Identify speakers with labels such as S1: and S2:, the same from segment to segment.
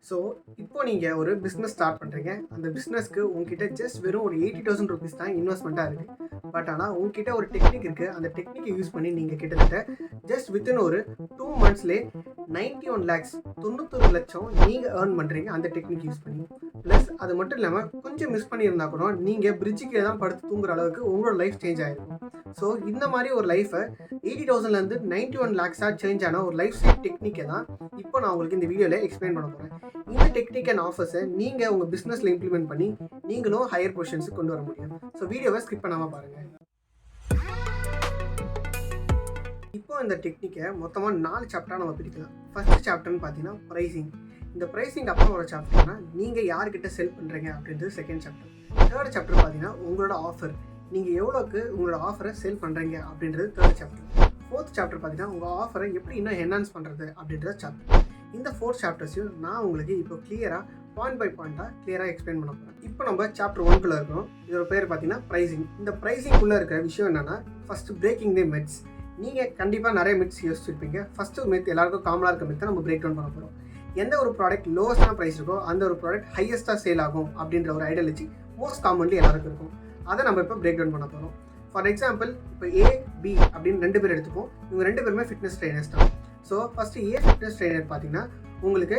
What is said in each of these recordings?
S1: So இப்போ நீங்கள் ஒரு பிஸ்னஸ் ஸ்டார்ட் பண்ணுறீங்க. அந்த பிஸ்னஸ்க்கு உங்ககிட்ட ஜஸ்ட் வெறும் ஒரு 80,000 ருபீஸ் தான் இன்வெஸ்ட்மெண்ட்டாக இருக்குது. பட் ஆனால் உங்ககிட்ட ஒரு டெக்னிக் இருக்குது. அந்த டெக்னிக்கை யூஸ் பண்ணி நீங்கள் கிட்டத்தட்ட ஜஸ்ட் வித்தின் ஒரு 2 monthsலே 91 lakhs 91 லட்சம் நீங்கள் ஏர்ன் பண்ணுறீங்க அந்த டெக்னிக் யூஸ் பண்ணி. ப்ளஸ் அது மட்டும் இல்லாமல் கொஞ்சம் மிஸ் பண்ணியிருந்தா கூட நீங்கள் பிரிட்ஜுக்கே தான் படுத்து தூங்குற அளவுக்கு உங்களோட லைஃப் சேஞ்ச் ஆகிருக்கும். ஸோ இந்த மாதிரி ஒரு லைஃபை 80,000லேருந்து 91 lakhஸாக சேஞ்ச் ஆன ஒரு லைஃப் ஸ்டைல் டெக்னிக்கை தான் இப்போ நான் உங்களுக்கு இந்த வீடியோவில் எக்ஸ்பிளைன் பண்ண போகிறேன். இந்த டெக்னிக் அண்ட் ஆஃபர்ஸை நீங்கள் உங்கள் பிஸ்னஸில் இம்ப்ளிமெண்ட் பண்ணி நீங்களும் ஹையர் பொசிஷன்ஸுக்கு கொண்டு வர முடியும். ஸோ வீடியோவை ஸ்கிப் பண்ணாமல் பாருங்கள். இப்போ இந்த டெக்னிக்கை மொத்தமாக 4 சாப்டராக நம்ம பிரிக்கலாம். ஃபர்ஸ்ட் சாப்டர்னு பார்த்தீங்கன்னா ப்ரைஸிங். இந்த ப்ரைஸிங் அப்புறம் ஒரு சாப்டர்னா நீங்கள் யார்கிட்ட செல் பண்ணுறீங்க அப்படின்றது செகண்ட் சாப்டர். தேர்ட் சாப்டர் பார்த்தீங்கன்னா உங்களோட ஆஃபர், நீங்கள் எவ்வளோக்கு உங்களோட ஆஃபரை செல் பண்ணுறீங்க அப்படின்றது தேர்ட் சாப்டர். ஃபோர்த் சாப்டர் பார்த்தீங்கன்னா உங்கள் ஆஃபரை எப்படி இன்னும் என்ஹான்ஸ் பண்ணுறது அப்படின்றது சாப்டர். இந்த 4 சாப்டர்ஸையும் நான் உங்களுக்கு இப்போ கிளியராக பாயிண்ட் பை பாயிண்ட்டாக கிளியராக எக்ஸ்பிளைன் பண்ண போகிறேன். இப்போ நம்ம சாப்டர் 1குள்ளே இருக்கோம். இதோட பேர் பார்த்தீங்கன்னா ப்ரைஸிங். இந்த ப்ரைஸிங்குள்ளே இருக்கிற விஷயம் என்னென்னா, ஃபஸ்ட்டு பிரேக்கிங் தி மித்ஸ். நீங்கள் கண்டிப்பாக நிறைய மித்ஸ் யோசிச்சிருப்பீங்க. ஃபஸ்ட்டு மித் எல்லாருக்கும் காமனாக இருக்க மித்தை நம்ம பிரேக் டவுன் பண்ண போகிறோம். எந்த ஒரு ப்ராடக்ட் லோவஸ்டான ப்ரைஸ் இருக்கோ அந்த ஒரு ப்ராடக்ட் ஹையஸ்ட்டாக சேல் ஆகும் அப்படின்ற ஒரு ஐடியாலஜி மோஸ்ட் காமன்லி எல்லாருக்கும் இருக்கும். அதை நம்ம இப்போ பிரேக் டவுன் பண்ண போகிறோம். ஃபார் எக்ஸாம்பிள் இப்போ A, B அப்படின்னு 2 பேர் எடுத்துப்போம். இவங்க 2 பேருமே ஃபிட்னஸ் ட்ரைனர்ஸ் தான். So first A fitness trainer பார்த்தீங்கன்னா உங்களுக்கு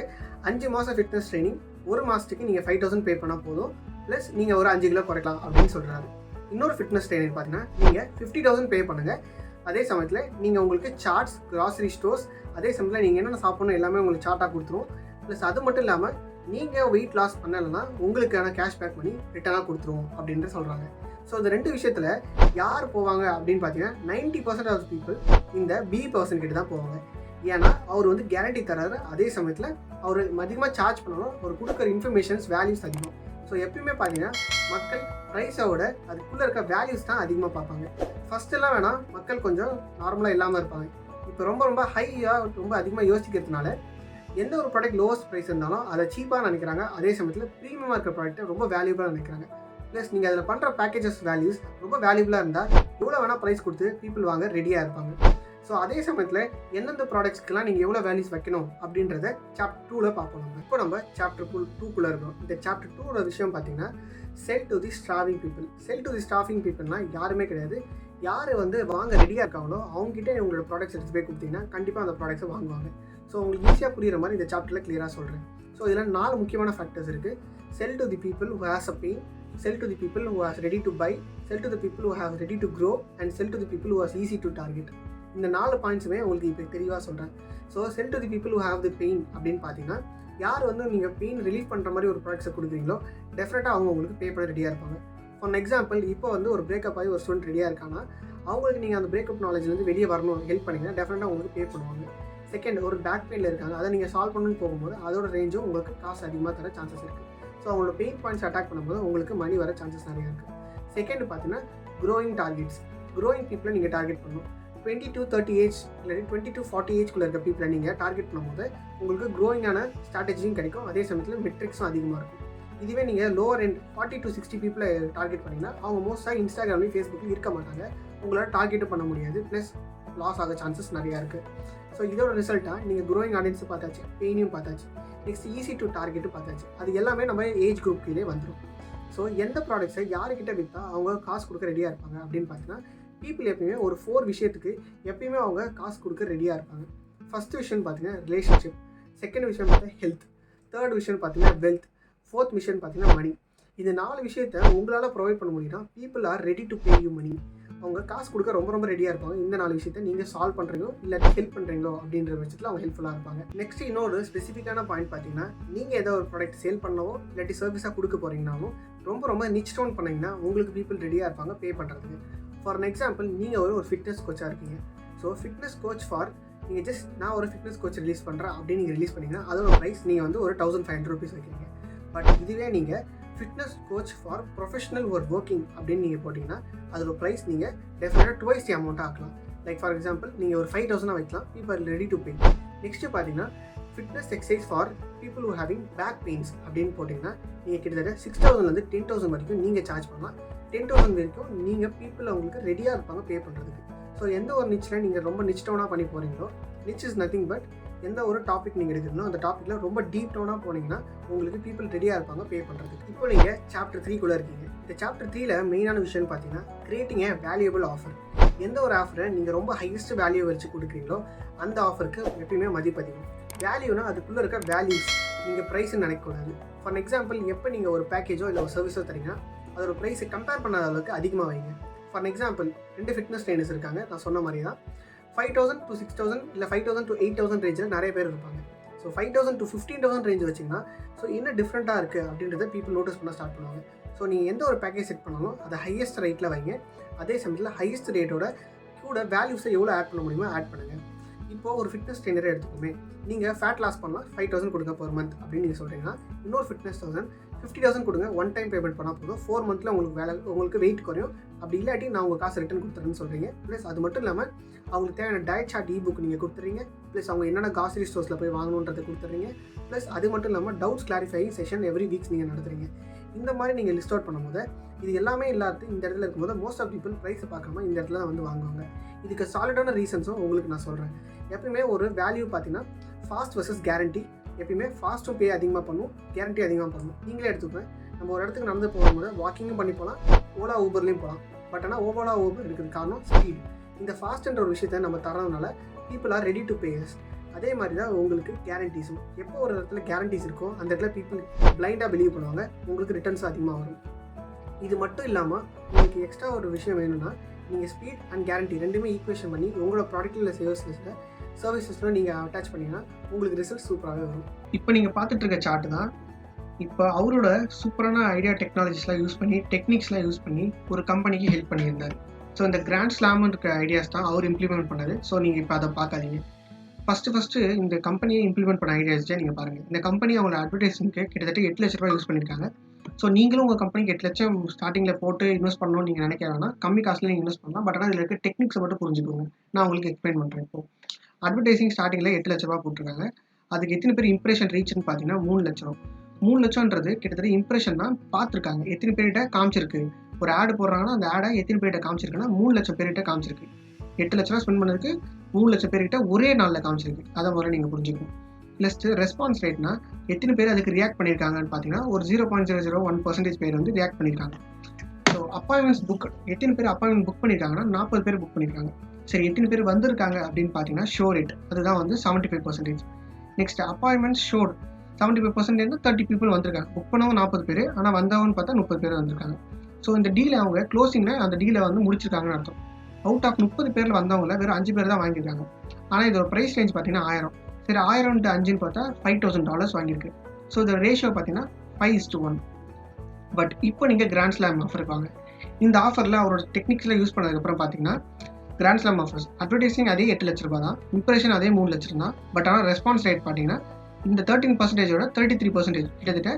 S1: 5 மாதம் ஃபிட்னஸ் ட்ரைனிங், 1 மாதத்துக்கு நீங்கள் 5,000 பே பண்ணால் போதும், ப்ளஸ் நீங்கள் ஒரு 5 கிலோ குறைக்கலாம் அப்படின்னு சொல்கிறாரு. இன்னொரு ஃபிட்னஸ் ட்ரைனர் பார்த்தீங்கன்னா நீங்கள் 50,000 பே பண்ணுங்கள். அதே சமயத்தில் நீங்கள் உங்களுக்கு சார்ட்ஸ், கிராசரி ஸ்டோர்ஸ், அதே சமயத்தில் நீங்கள் என்னென்ன சாப்பிடணும் எல்லாமே உங்களுக்கு சார்ட்டாக கொடுத்துரும். ப்ளஸ் அது மட்டும் இல்லாமல் நீங்கள் வெயிட் லாஸ் பண்ணலைன்னா உங்களுக்கான கேஷ்பேக் பண்ணி ரிட்டனாக கொடுத்துருவோம் அப்படின்ட்டு சொல்கிறாங்க. ஸோ இந்த 2 விஷயத்தில் யார் போவாங்க அப்படின்னு பார்த்தீங்கன்னா 90% ஆஃப் பீப்புள் இந்த B பர்சன் கிட்ட தான் போவாங்க. ஏன்னா அவர் வந்து கேரண்டி தராரு. அதே சமயத்தில் அவர் அதிகமாக சார்ஜ் பண்ணணும். அவர் கொடுக்குற இன்ஃபர்மேஷன்ஸ் வேல்யூஸ் அதிகம். ஸோ எப்பயுமே பார்த்தீங்கன்னா மக்கள் ப்ரைஸோட அதுக்குள்ளே இருக்க வேல்யூஸ் தான் அதிகமாக பார்ப்பாங்க. ஃபஸ்ட்டெல்லாம் வேணால் மக்கள் கொஞ்சம் நார்மலாக இல்லாமல் இருப்பாங்க. இப்போ ரொம்ப ஹையாக ரொம்ப அதிகமாக யோசிக்கிறதுனால எந்த ஒரு ப்ராடக்ட் லோவஸ்ட் ப்ரைஸ் இருந்தாலும் அதை சீப்பாக நினைக்கிறாங்க. அதே சமயத்தில் ப்ரீமியமாக இருக்கிற ப்ராடக்ட்டை ரொம்ப வேல்யூபிளாக நினைக்கிறாங்க. ப்ளஸ் நீங்கள் அதில் பண்ணுற பேக்கேஜஸ் வேல்யூஸ் ரொம்ப வேல்யூபிளாக இருந்தால் எவ்வளோ வேணால் ப்ரைஸ் கொடுத்து பீப்புள் வாங்க ரெடியாக இருப்பாங்க. ஸோ அதே சமயத்தில் எந்தெந்த ப்ராடக்ட்ஸ்க்கெலாம் நீங்கள் எவ்வளோ வேல்யூஸ் வைக்கணும் அப்படின்றத சாப்டர் 2ல் பார்ப்போம். இப்போ நம்ம சாப்டர் 2குள்ளே இருக்கோம். இந்த சாப்டர் 2ஓட விஷயம் பார்த்தீங்கன்னா sell to the starving people. Sell to the starving பீப்புள்னால் யாருமே கிடையாது. யார் வந்து வாங்க ரெடியாக இருக்காங்களோ அவங்ககிட்ட உங்களோட ப்ராடக்ட்ஸ் எடுத்து போய் கொடுத்தீங்கன்னா கண்டிப்பாக அந்த ப்ராடக்ட்ஸை வாங்குவாங்க. ஸோ உங்களுக்கு ஈஸியாக புரிகிற மாதிரி இந்த சாப்டரில் கிளியராக சொல்கிறேன். ஸோ இதில் 4 முக்கியமான ஃபேக்டர்ஸ் இருக்குது. Sell to the people who has a pain, sell to the people who has ready to buy, sell to the people who has ready to grow and sell to the people who has easy to target. இந்த 4 பாயிண்ட்ஸுமே உங்களுக்கு இப்போ தெளிவாக சொல்கிறேன். So sell to the people who have the pain அப்படின்னு பார்த்தீங்கன்னா யார் வந்து நீங்கள் பெயின் ரிலீஃப் பண்ணுற மாதிரி ஒரு ப்ராடக்ட்ஸை கொடுக்குறீங்களோ டெஃபினட்டாக அவங்க உங்களுக்கு பே பண்ண ரெடியாக இருப்பாங்க. ஃபார் எக்ஸாம்பிள் இப்போ வந்து ஒரு பிரேக்கப் ஆகி ஒரு ஸ்டூடெண்ட் ரெடியாக இருக்காங்கன்னா அவங்களுக்கு நீங்கள் அந்த பிரேக்கப் நாலேஜ்லேருந்து வெளியே வரணும் ஹெல்ப் பண்ணிங்கன்னா டெஃபினட்டாக உங்களுக்கு பே பண்ணுவாங்க. செகண்ட், ஒரு பேக் பெயினில் இருக்காங்க, அதை நீங்கள் சால்வ் பண்ணணும்னு போகும்போது அதோட ரேஞ்சும் உங்களுக்கு காசு அதிகமாக தர சான்சஸ் இருக்குது. ஸோ அவங்களோட பெயின் பாயிண்ட்ஸ் அட்டாக் பண்ணும்போது உங்களுக்கு மணி வர சான்சஸ் நிறையா இருக்குது. செகண்ட் பார்த்தீங்கன்னா க்ரோயிங் டார்கெட்ஸ். க்ரோயிங் பீப்புளை நீங்கள் டார்கெட் பண்ணணும். 20 to 30 ஏஜ் இல்லை 20 to 40 ஏஜ்குள்ளே இருக்க பீப்புளை நீங்கள் டார்கெட் பண்ணும்போது உங்களுக்கு க்ரோயிங்கான ஸ்ட்ராட்டஜியும் கிடைக்கும். அதே சமயத்தில் மெட்ரிக்ஸும் அதிகமாக இருக்கும். இதுவே நீங்கள் லோவர் எண்ட் 40 to 60 பீப்புளை டார்கெட் பண்ணிங்கன்னா அவங்க மோஸ்ட்டாக இன்ஸ்டாகிராம்லேயும் ஃபேஸ்புக்கில் இருக்க மாட்டாங்க. உங்களால் டார்கெட்டும் பண்ண முடியாது. ப்ளஸ் லாஸ் ஆக சான்சஸ் நிறையா இருக்குது. ஸோ இதோட ரிசல்ட்டாக நீங்கள் க்ரோயிங் ஆடியன்ஸும் பார்த்தாச்சு, பெயினையும் பார்த்தாச்சு, நெக்ஸ்ட் ஈஸி டு டார்கெட்டும் பார்த்தாச்சு. அது எல்லாமே நம்ம ஏஜ் குரூப் கீழே வந்துடும். ஸோ எந்த ப்ராடக்ட்ஸை யாருக்கிட்ட விற்றா அவங்க காசு கொடுக்க ரெடியாக இருப்பாங்க அப்படின்னு பார்த்தீங்கன்னா பீப்புள் எப்பயுமே ஒரு 4 விஷயத்துக்கு எப்பயுமே அவங்க காசு கொடுக்க ரெடியாக இருப்பாங்க. ஃபஸ்ட்டு விஷயம் பார்த்தீங்கன்னா ரிலேஷன்ஷிப், செகண்ட் விஷயம் பார்த்தீங்கன்னா ஹெல்த், தேர்ட் விஷயம் பார்த்தீங்கன்னா வெல்த், ஃபோர்த் விஷயம் பார்த்தீங்கன்னா மணி. இந்த 4 விஷயத்தை உங்களால் ப்ரொவைட் பண்ண முடியும்னா people are ready to pay you money. அவங்க காசு கொடுக்க ரொம்ப ரெடியாக இருப்பாங்க. இந்த 4 விஷயத்தை நீங்கள் சால்வ் பண்ணுறீங்களோ இல்லை ஹெல்ப் பண்ணுறீங்களோ அப்படின்ற பட்சத்தில் அவங்க ஹெல்ப்ஃபுல்லாக இருப்பாங்க. நெக்ஸ்ட் இன்னொரு ஸ்பெசிஃபிக்கான பாயிண்ட் பார்த்தீங்கன்னா நீங்கள் ஏதோ ஒரு ப்ராடக்ட் சேல் பண்ணவோ இல்லாட்டி சர்வீஸாக கொடுக்க போகிறீங்கனாலும் ரொம்ப நிச் டவுன் பண்ணிங்கன்னா உங்களுக்கு பீப்புள் ரெடியாக இருப்பாங்க பே பண்ணுறதுக்கு. ஃபார் எக்ஸாம்பிள் நீங்கள் ஒரு ஃபிட்னஸ் கோச்சாக இருக்கீங்க. ஸோ ஃபிட்னஸ் கோச் ஃபார் நீங்கள் ஜஸ்ட் நான் ஒரு ஃபிட்னஸ் கோச் ரிலீஸ் பண்ணுறேன் அப்படின்னு நீங்கள் ரிலீஸ் பண்ணிங்கன்னா அதோட ப்ரைஸ் நீங்கள் வந்து ஒரு 1,500 rupees வைக்கிறீங்க. பட் இதுவே நீங்கள் fitness coach for professional working அப்படின்னு நீங்கள் போட்டிங்கன்னா அதோட ப்ரைஸ் நீங்கள் டெஃபினட்டாக டுவைஸ் தி அமௌண்ட்டாக ஆக்கலாம். லைக் ஃபார் எக்ஸாம்பிள் நீங்கள் ஒரு 5,000 வைக்கலாம், people ready to pay. Next பார்த்தீங்கன்னா fitness exercise for people who having back pains அப்படின்னு போட்டிங்கன்னா நீங்கள் கிட்டத்தட்ட 6,000லேருந்து 10,000 வரைக்கும் நீங்கள் சார்ஜ் பண்ணலாம். 10,000 வரைக்கும் நீங்கள் பீப்புள் அவங்களுக்கு ரெடியாக இருப்பாங்க பே பண்ணுறதுக்கு. ஸோ எந்த ஒரு நிச்சில் நீங்கள் ரொம்ப நிச் டவுனாக பண்ணி போகிறீங்களோ, நிச் இஸ் நத்திங் பட் எந்த ஒரு டாபிக் நீங்கள் எடுக்கிறீங்களோ அந்த டாப்பிக்கில் ரொம்ப டீப் டவுனாக போனீங்கன்னா உங்களுக்கு பீப்புள் ரெடியாக இருப்பாங்க பே பண்ணுறதுக்கு. இப்போ நீங்கள் சாப்டர் 3 இருக்கீங்க. இந்த சாப்டர் 3ல மெயினான விஷயம்னு பார்த்தீங்கன்னா கிரியேட்டிங் ஏ வேல்யூபிள் ஆஃபர். எந்த ஒரு ஆஃபரை நீங்கள் ரொம்ப ஹையஸ்ட் வேல்யூ வச்சு கொடுக்குறீங்களோ அந்த ஆஃபருக்கு எப்பயுமே மதிப்பு அதிகம். வேல்யூனா அதுக்குள்ளே இருக்க வேல்யூஸ், நீங்கள் ப்ரைஸ்ன்னு நினைக்கக்கூடாது. ஃபார் எக்ஸாம்பிள், எப்போ நீங்கள் ஒரு பேக்கேஜோ இல்லை ஒரு சர்வீஸோ தரீங்கன்னா அதோட ப்ரைஸை கம்பேர் பண்ணாத அளவுக்கு அதிகமாக வைங்க. ஃபார் எக்ஸாம்பிள், 2 ஃபிட்னஸ் ட்ரெயினர்ஸ் இருக்காங்க. நான் சொன்ன மாதிரி தான் 5,000 to 6,000 இல்லை 5,000 to 8,000 ரேஞ்சில் நிறைய பேர் இருப்பாங்க. ஸோ 5,000 to 15,000 ரேஞ்ச் வச்சிங்கன்னா ஸோ என்ன டிஃப்ரெண்ட்டாக இருக்குது அப்படின்றத பீப்புள் நோட்டீஸ் பண்ண ஸ்டார்ட் பண்ணுவாங்க. ஸோ நீங்கள் எந்த ஒரு பேக்கேஜ் செட் பண்ணாலும் அதை ஹையஸ்ட் ரேட்டில் வைங்க. அதே சமயத்தில் ஹையஸ்ட் ரேட்டோட கூட வேல்யூஸை எவ்வளோ ஆட் பண்ண முடியுமோ ஆட் பண்ணுங்கள். இப்போது ஒரு ஃபிட்னஸ் ட்ரெயினரை எடுத்துக்கோமே, நீங்கள் ஃபேட் லாஸ் பண்ணலாம் 5,000 கொடுங்க per month அப்படின்னு நீங்கள் சொல்கிறீங்கன்னா, இன்னொரு ஃபிட்னஸ் 50,000 கொடுங்க, ஒன் டைம் பேமெண்ட் பண்ணால் போதும், 4 மந்த்தில் உங்களுக்கு வெயிட் குறையும். அப்படி இல்லாட்டி நான் உங்கள் காசு ரிட்டர்ன் கொடுத்துறேன்னு சொல்கிறீங்க. ப்ளஸ் அது மட்டும் இல்லாமல் அவங்களுக்கு தேவையான டயட் சார்ட் இ-புக் நீங்கள் கொடுத்துறீங்க. ப்ளஸ் அவங்க என்னென்ன காசரி ஸ்டோர்ஸில் போய் வாங்கணுன்றதை கொடுத்துறீங்க. ப்ளஸ் அது மட்டும் இல்லாமல் doubts clarifying session every weeks நீங்கள் நடத்துறீங்க. இந்த மாதிரி நீங்கள் லிஸ்ட் அவுட் பண்ணும்போது இது எல்லாமே இல்லாத இந்த இடத்துல இருக்கும்போது மோஸ்ட் ஆஃப் பீப்புள் ப்ரைஸை பார்க்காம இந்த இடத்துல தான் வந்து வாங்குவாங்க. இதுக்கு சாலிடான ரீசன்ஸும் உங்களுக்கு நான் சொல்கிறேன். எப்பயுமே ஒரு வேல்யூ பார்த்தீங்கன்னா ஃபாஸ்ட் வர்சஸ் கேரண்டி. எப்பயுமே ஃபாஸ்ட்டும் பே அதிகமாக பண்ணும், கேரண்டி அதிகமாக பண்ணணும். நீங்களே எடுத்துப்பேன், நம்ம ஒரு இடத்துக்கு நடந்து போகும்போது வாக்கிங்கும் பண்ணி போகலாம், ஓலா ஊபர்லேயும் போகலாம். பட் ஆனால் ஓலா ஊபர் இருக்கிறது காரணம் ஸ்பீட். இந்த ஃபாஸ்ட்ன்ற ஒரு விஷயத்தை நம்ம தரதுனால people are ready to pays. அதே மாதிரி தான் உங்களுக்கு கேரண்டிஸும். எப்போ ஒரு இடத்துல கேரண்டிஸ் இருக்கோ அந்த இடத்துல பீப்புள் பிளைண்டாக பிலீவ் பண்ணுவாங்க, உங்களுக்கு ரிட்டர்ன்ஸ் அதிகமாக வரும். இது மட்டும் இல்லாமல் உங்களுக்கு எக்ஸ்ட்ரா ஒரு விஷயம் வேணும்னா நீங்கள் ஸ்பீட் அண்ட் கேரண்டி ரெண்டுமே ஈக்குவேஷன் பண்ணி உங்களோட ப்ராடக்ட்டில் இல்லை சர்வீசஸில் நீங்கள் அட்டாச் பண்ணிங்கன்னா உங்களுக்கு ரிசல்ட் சூப்பராகவே வரும். இப்போ நீங்கள் பார்த்துட்டு இருக்க சார்ட் தான் இப்போ அவரோட சூப்பரான ஐடியா டெக்னாலஜிஸ்லாம் யூஸ் பண்ணி டெக்னிக்ஸ்லாம் யூஸ் பண்ணி ஒரு கம்பெனிக்கு ஹெல்ப் பண்ணியிருந்தார். ஸோ இந்த கிராண்ட் ஸ்லாம்னு இருக்க ஐடியாஸ் தான் அவர் இம்ப்ளிமெண்ட் பண்ணது. ஸோ நீங்கள் இப்போ அதை பார்க்காதீங்க. ஃபஸ்ட்டு இந்த கம்பெனியை இம்ப்ளிமெண்ட் பண்ண ஐடியாஸை நீங்கள் பாருங்கள். இந்த கம்பெனி அவங்களோட அட்வர்டைஸிங்க்கு கிட்டத்தட்ட 8 லட்ச ரூபா யூஸ் பண்ணியிருக்காங்க. ஸோ நீங்களும் உங்கள் கம்பெனிக்கு 8 லட்சம் ஸ்டார்டிங்கில் போட்டு இன்வெஸ்ட் பண்ணணும்னு நீங்கள் நினைக்கிறேன்னா கம்மி காஸ்ட்ல நீங்கள் இன்வெஸ்ட் பண்ணலாம். பட் ஆனால் இதில் இருக்க டெக்னிக்ஸை மட்டும் புரிஞ்சுக்கோங்க. நான் உங்களுக்கு எக்ஸ்பிளைன் பண்ணுறேன். இப்போ அட்வர்டைசிங் ஸ்டார்டிங்கில் 8 லட்ச ரூபா போட்டிருக்காங்க. அதுக்கு எத்தனை பேர் இம்ப்ரெஷன் ரீச்னு பார்த்தீங்கன்னா 3 லட்சம். 3 லட்சம்ன்றது கிட்டத்தட்ட இம்ப்ரெஷன் தான் பார்த்துருக்காங்க. எத்தனை பேர்கிட்ட காமிச்சிருக்கு, ஒரு ஆடு போடுறாங்கன்னா அந்த ஆடை எத்தனை பேர்கிட்ட காமிச்சிருக்குன்னா 3 லட்சம் பேர்கிட்ட காமிச்சிருக்கு. 8 லட்ச ரூபா ஸ்பெண்ட் பண்ணதுக்கு 3 லட்சம் பேர்கிட்ட ஒரே நாளில் காமிச்சிருக்கு. அதை முதல்ல நீங்கள் புரிஞ்சுக்கணும். ப்ளஸ் ரெஸ்பான்ஸ் ரேட்னா எத்தனை பேர் அதுக்கு ரியாக்ட் பண்ணியிருக்காங்கன்னு பார்த்தீங்கன்னா ஒரு 0.001% பேர் வந்து ரியாக்ட் பண்ணியிருக்காங்க. ஸோ அப்பாயின்மெண்ட்ஸ் புக், எத்தனை பேர் அப்பாயின்மெண்ட் புக் பண்ணியிருக்காங்கன்னா 40 பேர் புக் பண்ணியிருக்காங்க. சரி, எத்தனை பேர் வந்திருக்காங்க அப்படின்னு பார்த்தீங்கன்னா ஷோ ரேட் அதுதான் வந்து 75%. நெக்ஸ்ட் அப்பாயின்மெண்ட் ஷோட் 75% 30 people வந்திருக்காங்க. புக் பண்ணவங்க 40 பேர், ஆனால் வந்தவங்கன்னு பார்த்தா 30 பேர் வந்திருக்காங்க. ஸோ இந்த டீலை அவங்க க்ளோசிங்கில் அந்த டீலை வந்து முடிச்சிருக்காங்கன்னு அர்த்தம். அவுட் ஆஃப் 30 பேரில் வந்தவங்கள வெறும் 5 பேர் தான் வாங்கியிருக்காங்க. ஆனால் இதோட ப்ரைஸ் ரேஞ்ச் பார்த்தீங்கன்னா 1000. சரி, 1000 × 5ன்னு பார்த்தா $5,000 வாங்கியிருக்கு. ஸோ இதோட ரேஷியோ பார்த்தீங்கன்னா 5:1. பட் இப்போ நீங்கள் கிராண்ட் ஸ்லாம் ஆஃபர் இருப்பாங்க. இந்த ஆஃபரில் அவரோட டெக்னிக்ஸில் யூஸ் பண்ணதுக்கப்புறம் பார்த்தீங்கன்னா கிராண்ட் ஸ்லாம் ஆஃபர்ஸ் அட்வர்டைசிங் அதே 8 லட்ச ரூபா தான், இம்ப்ரெஷன் அதே 3 லட்சம் தான். பட் ஆனால் ரெஸ்பான்ஸ் ரேட் பார்த்தீங்கன்னா இந்த 13%ஓட 33%, கிட்டத்தட்ட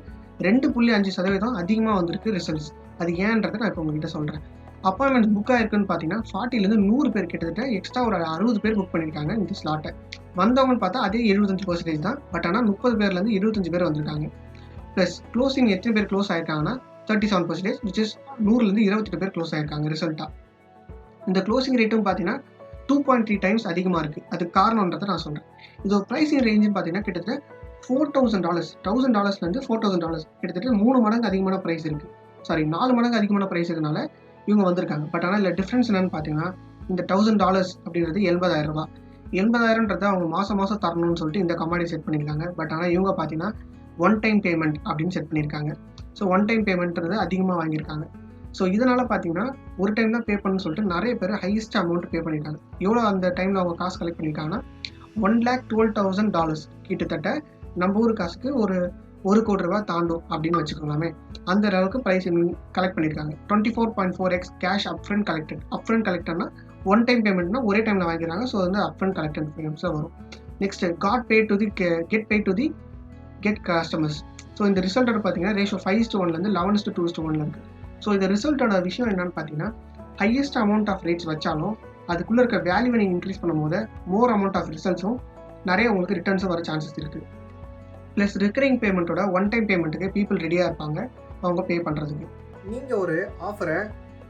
S1: 2.5% அதிகமாக வந்திருக்கு ரிசல்ட்ஸ். அது ஏன்றதை நான் இப்போ உங்ககிட்ட சொல்கிறேன். அப்பாயின்மெண்ட் புக் ஆயிருக்குன்னு பார்த்தீங்கன்னா 40லேருந்து 100 பேர், கிட்டத்தட்ட எக்ஸ்ட்ரா ஒரு 60 பேர் புக் பண்ணியிருக்காங்க இந்த ஸ்லாட்டை. வந்தவங்கன்னு பார்த்தா அதே 75% தான். பட் ஆனால் 30 பேர்லேருந்து 25 பேர் வந்திருக்காங்க. ப்ளஸ் க்ளோசிங் எத்தனை பேர் க்ளோஸ் ஆயிருக்காங்கன்னா 37%, விச் இஸ் 100லேருந்து 28 பேர் க்ளோஸ் ஆயிருக்காங்க ரிசல்ட்டாக. இந்த க்ளோசிங் ரேட்டும் பார்த்தீங்கன்னா 2.3 times அதிகமாக இருக்குது. அதுக்கு காரணன்றதை நான் சொல்கிறேன். இதோட ப்ரைஸிங் ரேஞ்சுன்னு பார்த்தீங்கன்னா கிட்டத்தட்ட $4,000, $1,000லேருந்து $4,000, கிட்டத்தட்ட 3 மடங்கு அதிகமான ப்ரைஸ் இருக்குது. 4 மடங்கு அதிகமான ப்ரைஸ் இருக்கனால இவங்க வந்திருக்காங்க. பட் ஆனால் இல்லை டிஃப்ரென்ஸ் என்னன்னு பார்த்தீங்கன்னா இந்த $1,000 அப்படின்றது 80,000 ரூபா. 80,000ன்றதை அவங்க மாதம் தரணும்னு சொல்லிட்டு இந்த கமாடிட்டி செட் பண்ணியிருக்காங்க. பட் ஆனால் இவங்க பார்த்தீங்கன்னா ஒன் டைம் பேமெண்ட் அப்படின்னு செட் பண்ணியிருக்காங்க. ஸோ ஒன் டைம் பேமெண்ட்ன்றது அதிகமாக வாங்கியிருக்காங்க. ஸோ இதனால் பார்த்தீங்கன்னா ஒரு டைம் தான் பே பண்ணணும்னு சொல்லிட்டு நிறைய பேர் ஹையஸ்ட் அமௌண்ட் பே பண்ணியிருக்காங்க. எவ்வளோ அந்த டைமில் அவங்க காசு கலெக்ட் பண்ணியிருக்காங்கன்னா $1,12,000, கிட்டத்தட்ட நம்ம ஊர் காசுக்கு ஒரு ₹1 கோடி தாண்டும் அப்படின்னு வச்சுக்கோங்களாமே. அந்த அளவுக்கு ப்ரைஸ் கலெக்ட் பண்ணியிருக்காங்க. 24.4x cash upfront collected. Upfront கலெக்டட்னா ஒன் டைம் பேமெண்ட்னா ஒரே டைமில் வாங்கிக்கிறாங்க. ஸோ வந்து அப்ஃப்ரண்ட் கலெக்டட் பேமெண்ட்ஸில் வரும். Next get paid to the customers. So இந்த ரிசல்ட்டோட பார்த்தீங்கன்னா ரேஷியோ 5:1லேருந்து 11:2:1 இருக்குது. ஸோ இந்த ரிசல்ட்டோட விஷயம் என்னன்னு பார்த்தீங்கன்னா ஹையஸ்ட் அமௌண்ட் ஆஃப் ரேட்ஸ் வச்சாலும் அதுக்குள்ளே இருக்க வேல்யூவை நீங்கள் இன்க்ரீஸ் பண்ணும்போது மோர் அமௌண்ட் ஆஃப் ரிசல்ட்ஸும் நிறைய உங்களுக்கு ரிட்டர்ன்ஸும் வர சான்சஸ் இருக்குது. ப்ளஸ் ரிக்கரிங் பேமெண்ட்டோட ஒன் டைம் பேமெண்ட்டுக்கு பீப்புள் ரெடியாக இருப்பாங்க அவங்க பே பண்ணுறதுக்கு. நீங்கள் ஒரு ஆஃபரை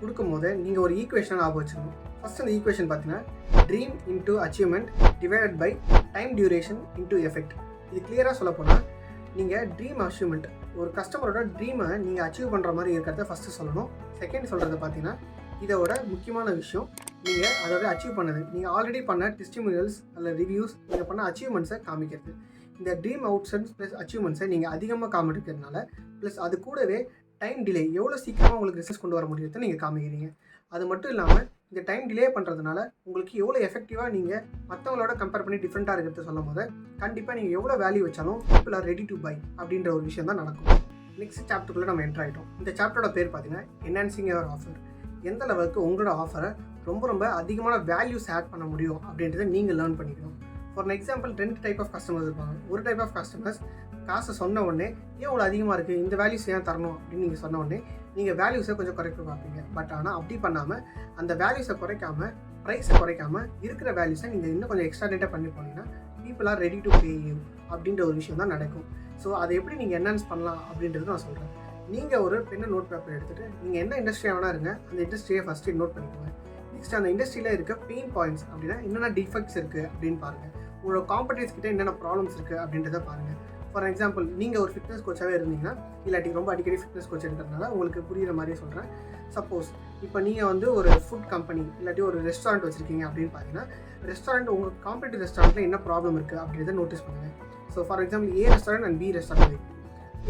S1: கொடுக்கும் போது நீங்கள் ஒரு ஈக்குவேஷன் ஆஃப் வச்சுக்கணும். ஃபஸ்ட் அந்த ஈக்குவேஷன் பார்த்தீங்கன்னா dream into achievement divided by time duration into effect. இது கிளியராக சொல்ல போனால் நீங்கள் ட்ரீம் அச்சீவ்மெண்ட் ஒரு கஸ்டமரோட ட்ரீமை நீங்கள் அச்சீவ் பண்ணுற மாதிரி இருக்கிறத ஃபஸ்ட்டு சொல்லணும். செகண்ட் சொல்கிறது பார்த்தீங்கன்னா இதோட முக்கியமான விஷயம் நீங்கள் அதோட அச்சீவ் பண்ணது, நீங்கள் ஆல்ரெடி பண்ண டெஸ்டிமோனியல்ஸ் அல்ல ரிவ்யூஸ், நீங்கள் பண்ண அச்சீவ்மெண்ட்ஸை காமிக்கிறது. இந்த ட்ரீம் அவுட்சன்ஸ் ப்ளஸ் அச்சீவ்மெண்ட்ஸை நீங்கள் அதிகமாக காமிக்கிறதுனால ப்ளஸ் அது கூடவே டைம் டிலே எவ்வளோ சீக்கிரமாக உங்களுக்கு ரிசல்ட்ஸ் கொண்டு வர முடியுது நீங்கள் காமிக்கிறீங்க. அது மட்டும் இல்லாமல் இந்த டைம் டிலே பண்ணுறதுனால உங்களுக்கு எவ்வளோ எஃபெக்டிவாக நீங்கள் மற்றவங்களோட கம்பேர் பண்ணி டிஃப்ரெண்ட்டாக இருக்கிறத சொல்லும் போது கண்டிப்பாக நீங்கள் எவ்வளோ வேல்யூ வச்சாலும் people are ready to buy அப்படின்ற ஒரு விஷயம் தான் நடக்கும். நெக்ஸ்ட் சாப்டருக்குள்ளே நம்ம என்டர் ஆகிட்டோம். இந்த சாப்டரோட பேர் பார்த்தீங்கன்னா என்ஹான்சிங் யுவர் ஆஃபர். எந்த லெவலுக்கு உங்களோட ஆஃபரை ரொம்ப அதிகமான வேல்யூஸ் ஆட் பண்ண முடியும் அப்படின்றத நீங்கள் லேர்ன் பண்ணிக்கணும். For example 2 type of customers இருப்பாங்க. ஒரு டைப் ஆஃப் கஸ்டமர்ஸ் காசை சொன்ன உடனே ஏன் இவ்வளோ அதிகமாக இருக்குது, இந்த வேல்யூஸ் ஏன் தரணும் அப்படின்னு நீங்கள் சொன்ன உடனே நீங்கள் வேல்யூஸை கொஞ்சம் குறைக்க பார்ப்பீங்க. பட் ஆனால் அப்படி பண்ணாமல் அந்த வேல்யூஸை குறைக்காமல் ப்ரைஸை குறைக்காமல் இருக்கிற வேல்யூஸை நீங்கள் இன்னும் கொஞ்சம் எக்ஸ்ட்ரா டேட்டாக பண்ணி போனீங்கன்னா people are ready to pay you அப்படின்ற ஒரு விஷயம் தான் நடக்கும். ஸோ அதை எப்படி நீங்கள் என்ஹான்ஸ் பண்ணலாம் அப்படின்றது நான் சொல்கிறேன். நீங்கள் ஒரு பெண்ணை நோட் பேப்பர் எடுத்துகிட்டு நீங்கள் என்ன இண்டஸ்ட்ரியாக வேணா இருங்க, அந்த இண்டஸ்ட்ரியை ஃபஸ்ட்டு நோட் பண்ணிக்கோங்க. நெக்ஸ்ட் அந்த இண்டஸ்ட்ரியில் இருக்க பெயின் பாயிண்ட்ஸ் அப்படின்னா என்னென்ன டிஃபெக்ட்ஸ் இருக்குது அப்படின்னு பாருங்கள். உங்களோட காம்படிட்டர்ஸ் கிட்ட என்னென்ன ப்ராப்ளம்ஸ் இருக்குது அப்படின்றத பாருங்கள். ஃபார் எக்ஸாம்பிள் நீங்கள் ஒரு ஃபிட்னஸ் கோச்சாகவே இருந்தீங்கன்னா, இல்லாட்டி ரொம்ப அடிக்கடி ஃபிட்னஸ் கோச் இருக்கிறதுனால உங்களுக்கு புரிகிற மாதிரியே சொல்கிறேன். சப்போஸ் இப்போ நீங்கள் வந்து ஒரு ஃபுட் கம்பெனி இல்லாட்டி ஒரு ரெஸ்டாரண்ட் வச்சுருக்கீங்க அப்படின்னு பார்த்தீங்கன்னா, ரெஸ்டாரண்ட் உங்கள் காம்படிட்டிவ் ரெஸ்டாரண்ட்டில் என்ன ப்ராப்ளம் இருக்குது அப்படின்றத நோட்டீஸ் பண்ணுங்கள். So for example A restaurant and B restaurant.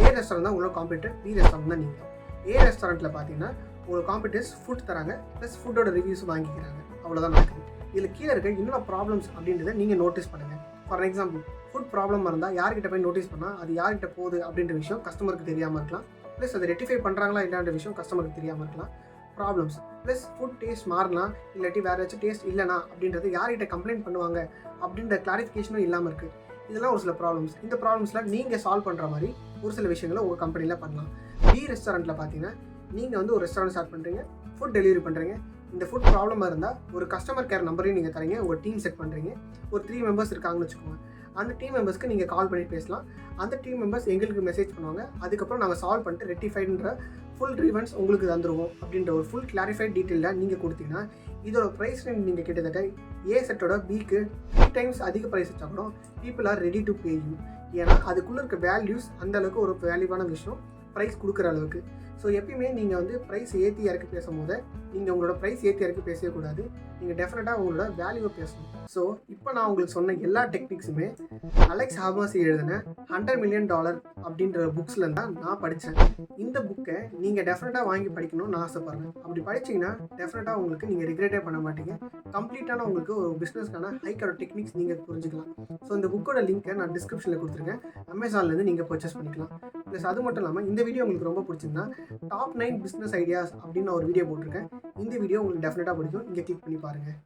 S1: A restaurant தான் உங்களோட காம்படிட்டர், பி ரெஸ்டாரண்ட் தான் நீங்கள். ஏ ரெஸ்டாரண்ட்டில் பார்த்தீங்கன்னா உங்களோட காம்படிட்டர்ஸ் ஃபுட் தராங்க ப்ளஸ் ஃபுட்டோட ரிவ்யூஸ் வாங்கிக்கிறாங்க, அவ்வளோதான் நடக்குது. இதில் கீழே இருக்க என்னென்ன ப்ராப்ளம்ஸ் அப்படின்றத நீங்கள் நோட்டீஸ் பண்ணுங்கள். ஃபார் எக்ஸாம்பிள் ஃபுட் ப்ராப்ளம் இருந்தால் யார்கிட்ட போய் நோட்டீஸ் பண்ணால் அது யார்கிட்ட போகுது அப்படின்ற விஷயம் கஸ்டமருக்கு தெரியாமல் இருக்கலாம். ப்ளஸ் அதை ரெட்டிஃபை பண்ணுறாங்களா இல்லைன்ற விஷயம் கஸ்டமருக்கு தெரியாமல் இருக்கலாம். ப்ராப்ளம்ஸ் ப்ளஸ் ஃபுட் டேஸ்ட் மாறலாம் இல்லாட்டி வேறு ஏதாச்சும் டேஸ்ட் இல்லைனா அப்படின்றது யார்கிட்ட கம்ப்ளைண்ட் பண்ணுவாங்க அப்படின்ற கிளாரிஃபிகேஷனும் இல்லாமல் இருக்குது. இதெல்லாம் ஒரு சில ப்ராப்ளம்ஸ். இந்த ப்ராப்ளம்ஸ்லாம் நீங்கள் சால்வ் பண்ணுற மாதிரி ஒரு சில விஷயங்களை உங்கள் கம்பெனியில் பண்ணலாம். பி ரெஸ்டாரண்ட்டில் பார்த்தீங்கன்னா நீங்கள் வந்து ஒரு ரெஸ்டாரண்ட் ஸ்டார்ட் பண்ணுறீங்க, ஃபுட் டெலிவரி பண்ணுறீங்க. இந்த ஃபுட் ப்ராப்ளமாக இருந்தால் ஒரு கஸ்டமர் கேர் நம்பரையும் நீங்கள் தரீங்க, உங்கள் டீம் செட் பண்ணுறீங்க. ஒரு 3 மெம்பர்ஸ் இருக்காங்கன்னு வச்சுக்கோங்க. அந்த டீம் மெம்பர்ஸ்க்கு நீங்கள் கால் பண்ணி பேசலாம். அந்த டீம் மெம்பர்ஸ் எங்களுக்கு மெசேஜ் பண்ணுவாங்க. அதுக்கப்புறம் நாங்கள் சால்வ் பண்ணிட்டு ரெட்டிஃபைடுன்ற ஃபுல் ரீவன்ஸ் உங்களுக்கு தந்துடுவோம் அப்படின்ற ஒரு ஃபுல் கிளாரிஃபைட் டீட்டெயிலாக நீங்கள் கொடுத்தீங்கன்னா இதோட ப்ரைஸ் நீங்கள் கிட்டத்தட்ட ஏ செட்டோட பிக்கு 3 டைம்ஸ் அதிக ப்ரைஸ் வச்சா கூட people are ready to pay you. ஏன்னா அதுக்குள்ளே இருக்க வேல்யூஸ் அந்தளவுக்கு ஒரு வேல்யூவான விஷயம் ப்ரைஸ் கொடுக்குற அளவுக்கு. ஸோ எப்பயுமே நீங்கள் வந்து ப்ரைஸ் ஏற்றி இறக்கி பேசும்போது நீங்கள் உங்களோட ப்ரைஸ் ஏற்றி இறக்கி பேசவே கூடாது. நீங்கள் டெஃபினட்டாக உங்களோட வேல்யூவை பேசணும். ஸோ இப்போ நான் உங்களுக்கு சொன்ன எல்லா டெக்னிக்ஸுமே அலெக்ஸ் ஹார்மசி எழுதின $100 million அப்படின்ற புக்ஸில் தான் நான் படித்தேன். இந்த புக்கை நீங்கள் டெஃபினட்டாக வாங்கி படிக்கணும்னு நான் ஆசைப்பட்றேன். அப்படி படிச்சிங்கன்னா டெஃபினட்டாக உங்களுக்கு நீங்கள் ரிக்ரெட்டே பண்ண மாட்டீங்க. கம்ப்ளீட்டான உங்களுக்கு ஒரு பிஸ்னஸ்க்கான ஹைக்கான டெக்னிக்ஸ் நீங்கள் புரிஞ்சுக்கலாம். ஸோ இந்த புக்கோட லிங்க்கை நான் டிஸ்கிரிப்ஷனில் கொடுத்துருக்கேன். அமேசான்லேருந்து நீங்கள் பர்ச்சேஸ் பண்ணிக்கலாம். ப்ளஸ் அது மட்டும் இல்லாமல் இந்த வீடியோ உங்களுக்கு ரொம்ப பிடிச்சிருந்தா டாப் 9 பிஸ்னஸ் ஐடியாஸ் அப்படின்னு ஒரு வீடியோ போட்டிருக்கேன். இந்த வீடியோ உங்களுக்கு டெஃபினட்டாக பிடிக்கும். இங்கே கிளிக் பண்ணி பாருங்கள்.